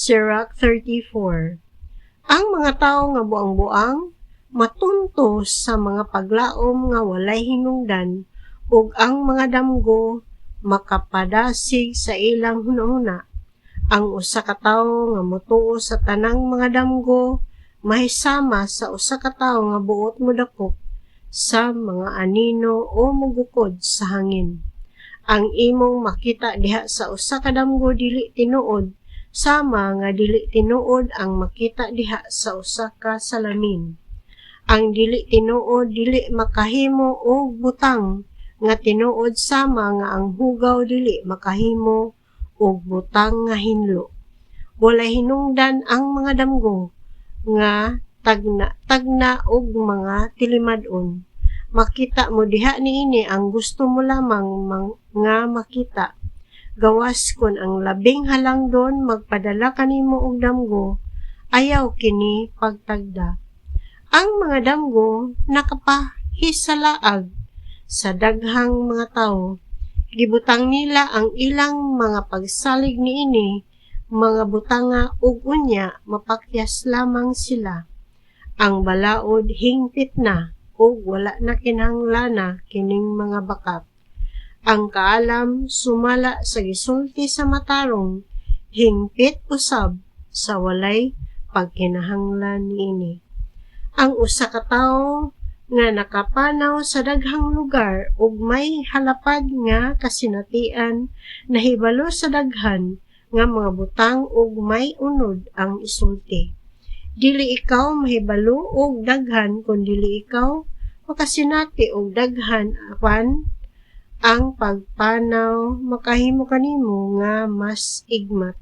Sirach 34. Ang mga tawo nga buang-buang matunto sa mga paglaom nga walay hinungdan, ug ang mga damgo makapadasig sa ilang hunahuna. Ang usa ka tawo nga motuo sa tanang mga damgo mahisama sa usa ka tawo nga buot modakop sa mga anino o mogukod sa hangin. Ang imong makita diha sa usa ka damgo dili tinuod, sama nga dili tinuod ang makita diha sa usa ka salamin. Ang dili tinuod dili makahimo og butang, nga tinuod sama nga ang hugaw dili makahimo og butang nga hinlo. Walay hinungdan ang mga damgo nga tagna og mga tilimadon. Makita mo diha niini ang gusto mo lamang nga makita. Gawas kon ang labing halangdon magpadala kanimo og damgo, ayaw kini pagtagda. Ang mga damgo nakapahisalaag sa daghang mga tawo. Gibutang nila ang ilang mga pagsalig niini, mga butanga ug unya mapakyas lamang sila. Ang balaod hingpit na ug wala na kinahanglan kining mga bakat. Ang kaalam sumala sa gisulti sa matarong, hingpit usab sa walay pagkinahanglan niini. Ang usa ka tawo nga nakapanaw sa daghang lugar ug may halapad nga kasinatian, nahibalo sa daghan nga mga butang ug may unod ang isulti. Dili ikaw mahibalo og daghan kun dili ikaw makasinati og daghan apan ang pagpanaw makahimo kanimo nga mas igmat.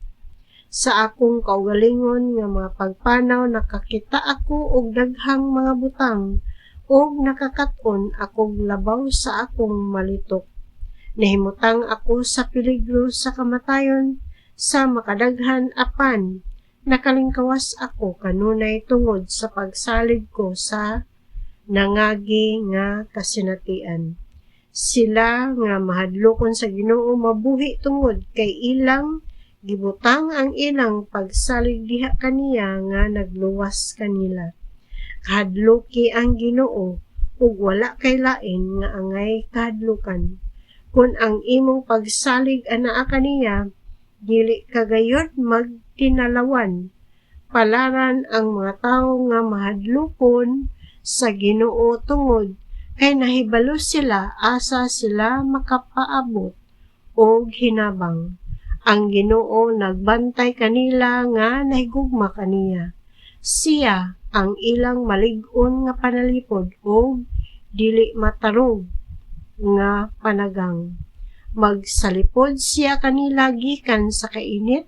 Sa akong kaugalingon nga mga pagpanaw nakakita ako og daghang mga butang ug nakakaton akong labaw sa akong malitok. Nahimutang ako sa peligro sa kamatayon sa makadaghan apan nakalingkawas ako kanunay tungod sa pagsalig ko sa nangagi nga kasinatian. Sila nga mahadlokon sa Ginoo mabuhi tungod kay ilang gibutang ang ilang pagsalig diha kaniya nga nagluwas kanila. Kahadloki ang Ginoo ug wala kay lain nga angay kahadlukan. Kung ang imong pagsalig anaa kaniya, dili kagayod magtinalawan. Palaran ang mga tawo nga mahadlokon sa Ginoo tungod kay nahibalo sila asa sila makapaabot og hinabang. Ang Ginoo nagbantay kanila nga nahigugma kaniya. Siya ang ilang malig-on nga panalipod og dili matarog nga panagang. Magsalipod siya kanila gikan sa kainit,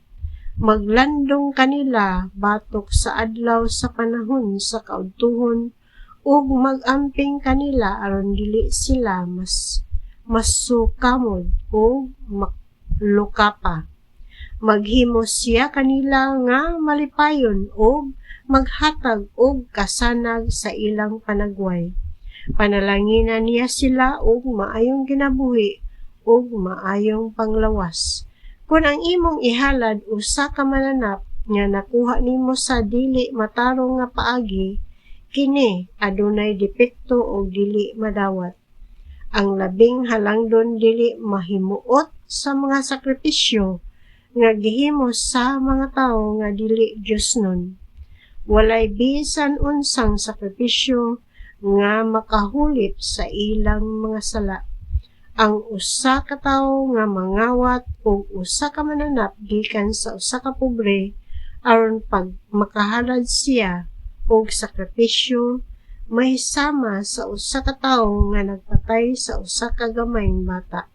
maglandong kanila batok sa adlaw sa panahon sa kaudtuhon, ug mag-amping kanila aron dili sila masukamod o maklukapa. Maghimo siya kanila nga malipayon ug maghatag og kasanag sa ilang panagway. Panalanginan niya sila og maayong kinabuhi ug maayong panglawas. Kung ang imong ihalad usa ka mananap nga nakuha nimo sa dili matarong nga paagi, kini adunay depekto o dili madawat. Ang labing halangdon dili mahimuot sa mga sakripisyo nga gihimo sa mga tawo nga dili Diosnon. Walay bisan unsang sakripisyo nga makahulip sa ilang mga sala. Ang usa ka tawo nga mangawat o usa ka mananap gikan sa usa ka pobre aron pag makahalad siya og sakripisyo mahisama sa usa ka tawo nga nagpatay sa usa ka gamayng bata,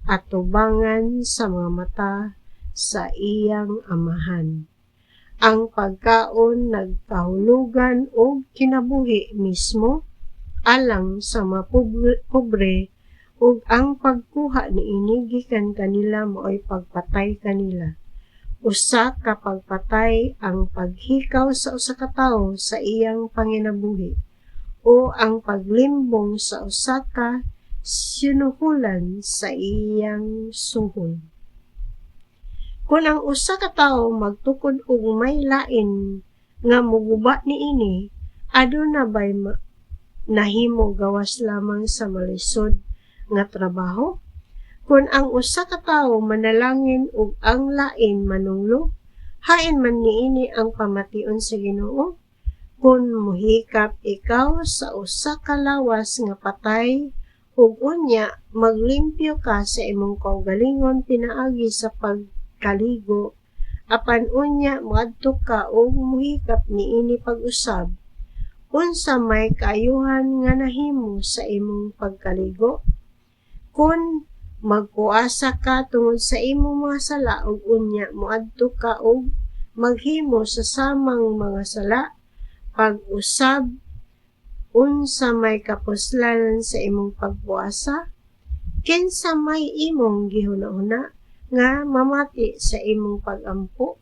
atubangan sa mga mata sa iyang amahan. Ang pagkaon nagkahulugan og kinabuhi mismo alang sa mga pobre ug ang pagkuha niini gikan kanila maoy pagpatay kanila. Usa ka pagpatay ang paghikaw sa usa ka tawo sa iyang panginabuhi o ang paglimbong sa usa ka sinuhulan sa iyang suhol. Kung ang usa ka tawo magtukod og may lain nga muguba niini, aduna bay nahimo gawas lamang sa malisod nga trabaho? Kung ang usa ka tawo manalangin ug ang lain manunglo, hain man niini ang pamation sa Ginoo? Kung muhikap ikaw sa usa ka lawas nga patay ug unya maglimpyo ka sa imong kaugalingon pinaagi sa pagkaligo, apan unya moadto ka ug muhikap niini pag-usab, unsa may kaayuhan nga nahimo sa imong pagkaligo? Kung magpuasa ka tungod sa imong mga sala ug unya moadto ka ug maghimo sa samang mga sala, pag-usab, unsa may kapuslanan sa imong pagpuasa? Kinsa may imong gihuna-huna nga mamati sa imong pag-ampo?